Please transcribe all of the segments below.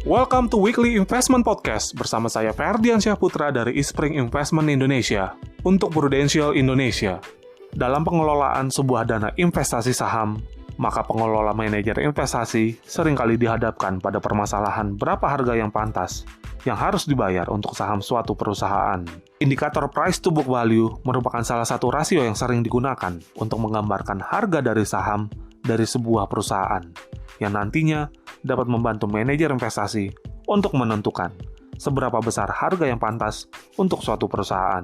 Welcome to Weekly Investment Podcast bersama saya Ferdiansyah Putra dari Eastspring Investment Indonesia untuk Prudential Indonesia. Dalam pengelolaan sebuah dana investasi saham, maka pengelola manajer investasi seringkali dihadapkan pada permasalahan berapa harga yang pantas yang harus dibayar untuk saham suatu perusahaan. Indikator price to book value merupakan salah satu rasio yang sering digunakan untuk menggambarkan harga dari saham dari sebuah perusahaan, yang nantinya dapat membantu manajer investasi untuk menentukan seberapa besar harga yang pantas untuk suatu perusahaan.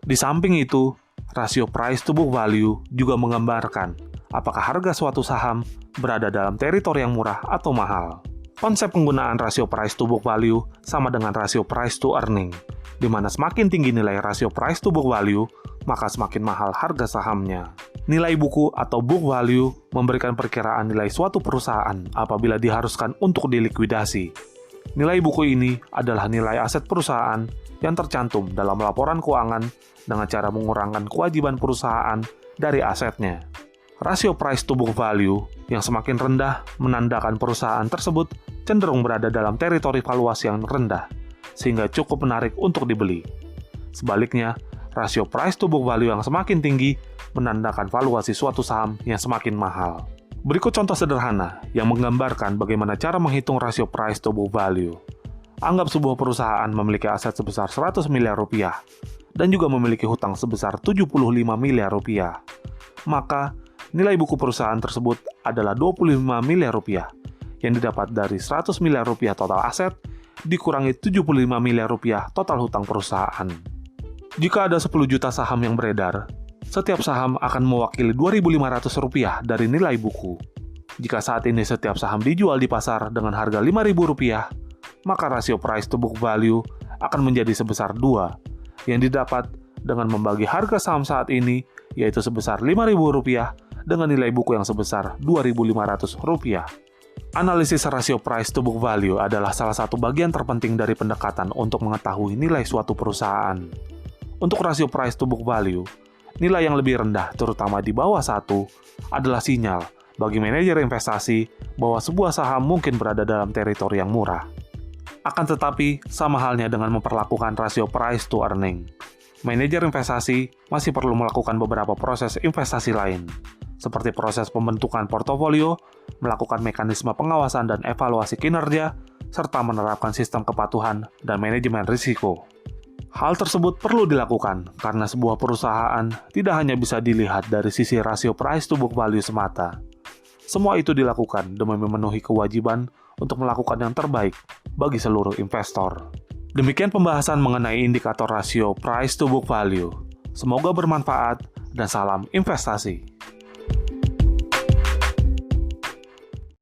Di samping itu, rasio price to book value juga menggambarkan apakah harga suatu saham berada dalam teritori yang murah atau mahal. Konsep penggunaan rasio price to book value sama dengan rasio price to earning, di mana semakin tinggi nilai rasio price to book value, maka semakin mahal harga sahamnya. Nilai buku atau book value memberikan perkiraan nilai suatu perusahaan apabila diharuskan untuk dilikuidasi. Nilai buku ini adalah nilai aset perusahaan yang tercantum dalam laporan keuangan dengan cara mengurangkan kewajiban perusahaan dari asetnya. Rasio price to book value yang semakin rendah menandakan perusahaan tersebut cenderung berada dalam teritori valuasi yang rendah, sehingga cukup menarik untuk dibeli. Sebaliknya, rasio price to book value yang semakin tinggi menandakan valuasi suatu saham yang semakin mahal. Berikut contoh sederhana yang menggambarkan bagaimana cara menghitung rasio price to book value. Anggap sebuah perusahaan memiliki aset sebesar 100 miliar rupiah dan juga memiliki hutang sebesar 75 miliar rupiah. Maka, nilai buku perusahaan tersebut adalah 25 miliar rupiah yang didapat dari 100 miliar rupiah total aset dikurangi 75 miliar rupiah total hutang perusahaan. Jika ada 10 juta saham yang beredar, setiap saham akan mewakili Rp2.500 dari nilai buku. Jika saat ini setiap saham dijual di pasar dengan harga Rp5.000, maka rasio price to book value akan menjadi sebesar 2, yang didapat dengan membagi harga saham saat ini, yaitu sebesar Rp5.000 dengan nilai buku yang sebesar Rp2.500. Analisis rasio price to book value adalah salah satu bagian terpenting dari pendekatan untuk mengetahui nilai suatu perusahaan. Untuk rasio price to book value, nilai yang lebih rendah, terutama di bawah 1, adalah sinyal bagi manajer investasi bahwa sebuah saham mungkin berada dalam teritori yang murah. Akan tetapi, sama halnya dengan memperlakukan rasio price to earning, manajer investasi masih perlu melakukan beberapa proses investasi lain, seperti proses pembentukan portofolio, melakukan mekanisme pengawasan dan evaluasi kinerja, serta menerapkan sistem kepatuhan dan manajemen risiko. Hal tersebut perlu dilakukan karena sebuah perusahaan tidak hanya bisa dilihat dari sisi rasio price to book value semata. Semua itu dilakukan demi memenuhi kewajiban untuk melakukan yang terbaik bagi seluruh investor. Demikian pembahasan mengenai indikator rasio price to book value. Semoga bermanfaat dan salam investasi.